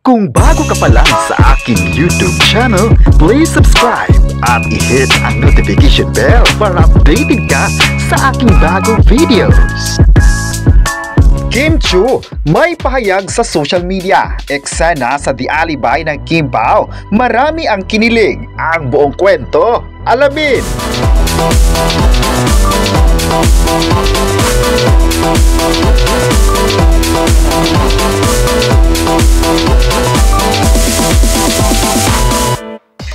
Kung bago ka pa lang sa aking YouTube channel, please subscribe at i-hit ang notification bell para updated ka sa aking bagong videos. Kim Chiu may pahayag sa social media. Eksena sa The Alibi ng Kim Pao. Marami ang kinilig. Ang buong kwento, alamin!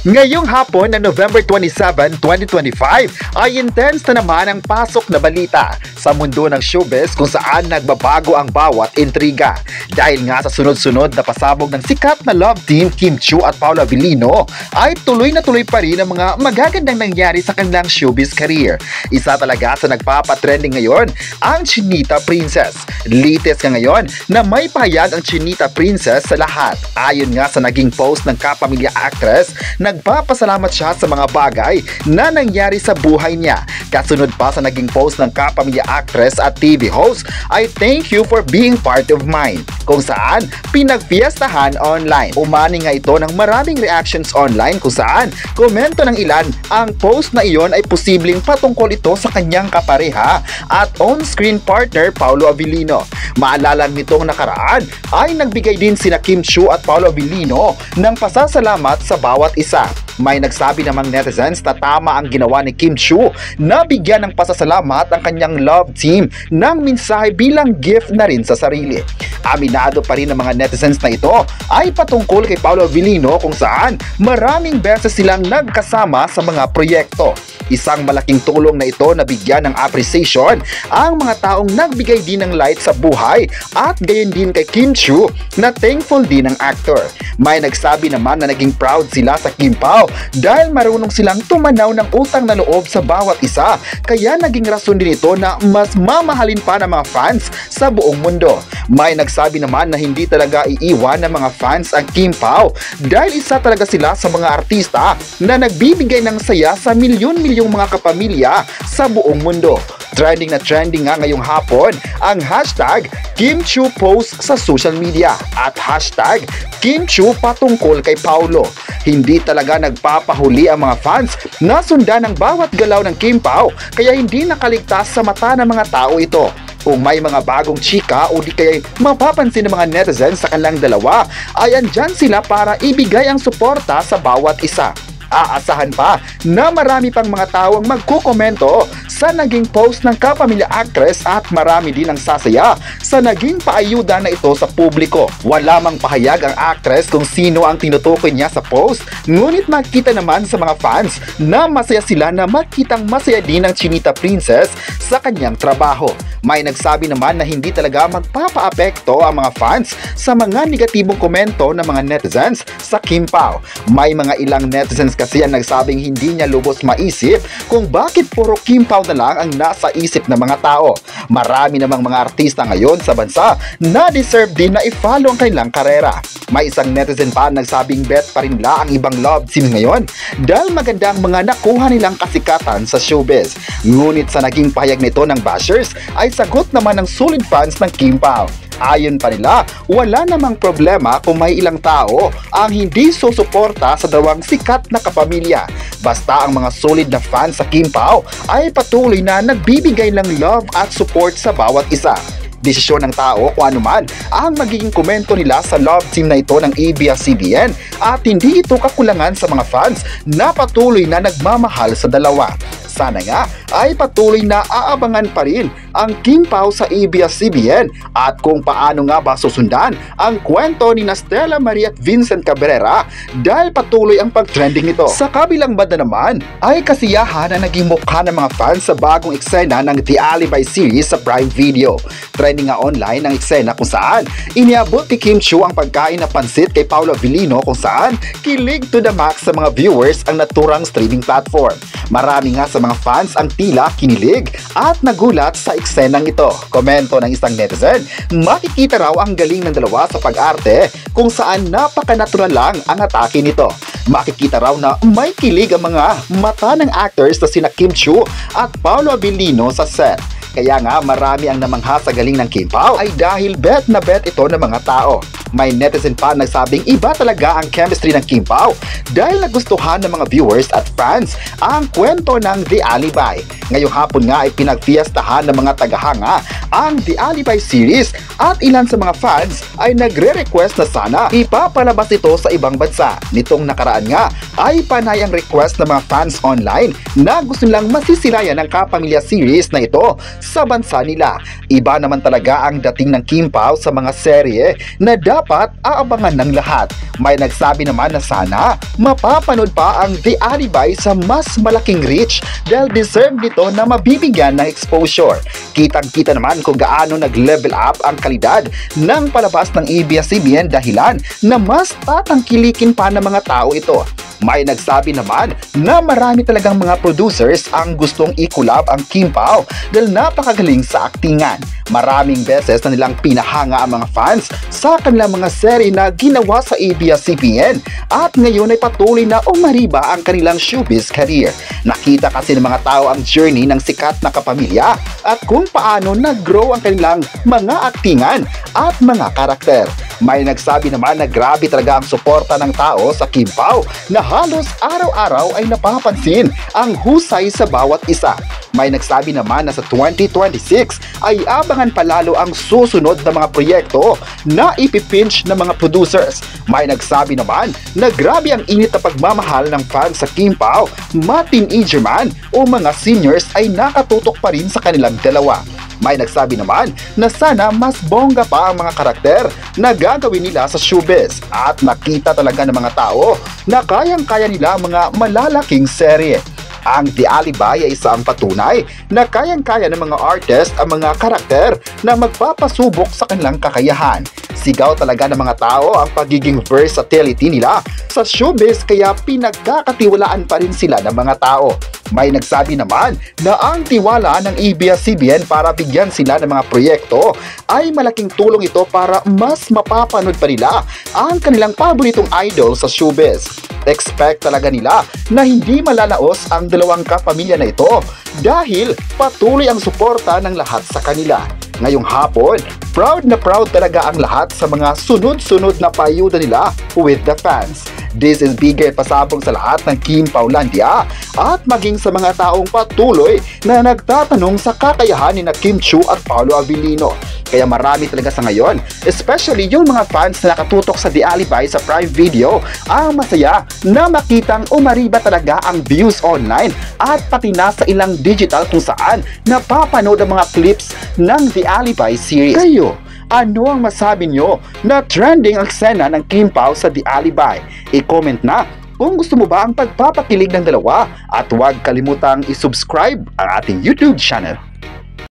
Ngayong hapon na November 27, 2025 ay intense na naman ang pasok na balita sa mundo ng showbiz kung saan nagbabago ang bawat intriga. Dahil nga sa sunod-sunod na pasabog ng sikat na love team Kim Chiu at Paolo Avellino ay tuloy na tuloy pa rin ang mga magagandang nangyari sa kanilang showbiz career. Isa talaga sa nagpapatrending ngayon ang Chinita Princess. Latest ka ngayon na may pahayag ang Chinita Princess sa lahat. Ayon nga sa naging post ng kapamilya actress, nagpapasalamat siya sa mga bagay na nangyari sa buhay niya. Kasunod pa sa naging post ng kapamilya actress at TV host ay thank you for being part of mine, kung saan pinagpiestahan online. Umani nga ito ng maraming reactions online kung saan komento ng ilan ang post na iyon ay posibleng patungkol ito sa kanyang kapareha at on-screen partner Paolo Avellino. Maalala nitong nakaraan ay nagbigay din sina Kim Chiu at Paolo Avellino ng pasasalamat sa bawat isa. May nagsabi namang netizens na tama ang ginawa ni Kim Chiu na bigyan ng pasasalamat ang kanyang love team ng mensahe bilang gift na rin sa sarili. Aminado pa rin ng mga netizens na ito ay patungkol kay Paolo Avellino kung saan maraming beses silang nagkasama sa mga proyekto. Isang malaking tulong na ito na bigyan ng appreciation ang mga taong nagbigay din ng light sa buhay at gayon din kay Kim Chiu na thankful din ang actor. May nagsabi naman na naging proud sila sa Kim Pao dahil marunong silang tumanaw ng utang na loob sa bawat isa, kaya naging rason din ito na mas mamahalin pa ng mga fans sa buong mundo. May nagsabi naman na hindi talaga iiwan ng mga fans ang Kim Pao dahil isa talaga sila sa mga artista na nagbibigay ng saya sa milyon-milyong mga kapamilya sa buong mundo. Trending na trending nga ngayong hapon ang hashtag Kim Chiu post sa social media at hashtag Kim Chiu patungkol kay Paolo. Hindi talaga nagpapahuli ang mga fans na sundan ang bawat galaw ng Kim Pao, kaya hindi nakaligtas sa mata ng mga tao ito. Kung may mga bagong chika o di kaya mapapansin ng mga netizens sa kanilang dalawa, ay andyan sila para ibigay ang suporta sa bawat isa. Aasahan pa na marami pang mga tao ang magkukomento sa naging post ng kapamilya actress at marami din ang sasaya sa naging paayuda na ito sa publiko. Wala mang pahayag ang actress kung sino ang tinutukoy niya sa post, ngunit makita naman sa mga fans na masaya sila na makitang masaya din ang Chinita Princess sa kanyang trabaho. May nagsabi naman na hindi talaga magpapaapekto ang mga fans sa mga negatibong komento ng mga netizens sa Kim Pao. May mga ilang netizens kasi ang nagsabing hindi niya lubos maisip kung bakit puro Kim Pao na lang ang nasa isip ng mga tao. Marami namang mga artista ngayon sa bansa na deserve din na i-follow ang kanilang karera. May isang netizen pa nagsabing bet pa rin nila ang ibang love team ngayon dahil maganda ang mga nakuha nilang kasikatan sa showbiz. Ngunit sa naging pahayag nito ng bashers ay sagot naman ng solid fans ng Kim Pao. Ayon pa nila, wala namang problema kung may ilang tao ang hindi susuporta sa dalawang sikat na kapamilya. Basta ang mga solid na fans sa Kim Pao ay patuloy na nagbibigay ng love at support sa bawat isa. Desisyon ng tao kung anuman ang magiging komento nila sa love team na ito ng ABS-CBN at hindi ito kakulangan sa mga fans na patuloy na nagmamahal sa dalawa. Sana nga ay patuloy na aabangan pa rin ang Kim Pao sa ABS-CBN at kung paano nga ba susundan ang kwento ni Stella Marie at Vincent Cabrera dahil patuloy ang pag-trending nito. Sa kabilang banda naman ay kasiyahan na naging mukha ng mga fans sa bagong eksena ng The Alibi series sa Prime Video. Trending nga online ang eksena kung saan iniabot ni Kim Chiu ang pagkain na pansit kay Paolo Avellino kung saan kilig to the max sa mga viewers ang naturang streaming platform. Marami nga sa mga fans ang tila kinilig at nagulat sa eksenang ito. Komento ng isang netizen, makikita raw ang galing ng dalawa sa pag-arte kung saan napaka-natural lang ang atake nito. Makikita raw na may kilig ang mga mata ng actors na sina Kim Chiu at Paolo Avellino sa set. Kaya nga marami ang namangha sa galing ng Kim Pao ay dahil bet na bet ito ng mga tao. May netizen pa nagsabing iba talaga ang chemistry ng Kim Pao dahil nagustuhan ng mga viewers at fans ang kwento ng The Alibi. Ngayong hapon nga ay pinagfiestahan ng mga tagahanga ang The Alibi series at ilan sa mga fans ay nagre-request na sana ipapalabas ito sa ibang bansa. Nitong nakaraan nga ay panay ang request ng mga fans online na gusto nilang masisilayan ang Kapamilya series na ito sa bansa nila. Iba naman talaga ang dating ng Kim Pao sa mga serye na dapat aabangan ng lahat. May nagsabi naman na sana mapapanood pa ang The Alibi sa mas malaking reach dahil deserve nito na mabibigyan ng exposure. Kitang-kita naman kung gaano nag-level up ang kalidad ng palabas ng ABS-CBN dahilan na mas tatangkilikin pa ng mga tao ito. May nagsabi naman na marami talagang mga producers ang gustong ikulab ang Kim Pao dahil napakagaling sa aktingan. Maraming beses na nilang pinahanga ang mga fans sa kanilang mga serye na ginawa sa ABS-CBN at ngayon ay patuloy na umariba ang kanilang showbiz career. Nakita kasi ng mga tao ang journey ng sikat na Kapamilya at kung paano nag-grow ang kanilang mga aktingan at mga karakter. May nagsabi naman na grabe talaga ang suporta ng tao sa Kim Pao na halos araw-araw ay napapansin ang husay sa bawat isa. May nagsabi naman na sa 2026 ay abangan palalo ang susunod na mga proyekto na ipipinch ng mga producers. May nagsabi naman na grabe ang init na pagmamahal ng fans sa Kim Pao, ma-teenager man o mga seniors ay nakatutok pa rin sa kanilang dalawa. May nagsabi naman na sana mas bongga pa ang mga karakter na gagawin nila sa showbiz at nakita talaga ng mga tao na kayang-kaya nila mga malalaking serye. Ang The Alibi ay isang patunay na kayang-kaya ng mga artist ang mga karakter na magpapasubok sa kanilang kakayahan. Sigaw talaga ng mga tao ang pagiging versatility nila sa showbiz kaya pinagkakatiwalaan pa rin sila ng mga tao. May nagsabi naman na ang tiwala ng ABS-CBN para bigyan sila ng mga proyekto ay malaking tulong ito para mas mapapanood pa nila ang kanilang paboritong idol sa showbiz. Expect talaga nila na hindi malalaos ang dalawang kapamilya na ito dahil patuloy ang suporta ng lahat sa kanila. Ngayong hapon, proud na proud talaga ang lahat sa mga sunod-sunod na payuda nila with the fans. This is bigger pasabong sa lahat ng Kim Paulandia at maging sa mga taong patuloy na nagtatanong sa kakayahan ni Kim Chiu at Paolo Avellino. Kaya marami talaga sa ngayon, especially yung mga fans na nakatutok sa The Alibi sa Prime Video, ang masaya na makitang umariba talaga ang views online at pati na sa ilang digital kung saan napapanood ang mga clips ng The Alibi series. Kayo, ano ang masabi nyo na trending ang eksena ng Kim Pao sa The Alibi? I-comment na kung gusto mo ba ang pagpapakilig ng dalawa at huwag kalimutang i-subscribe ang ating YouTube channel.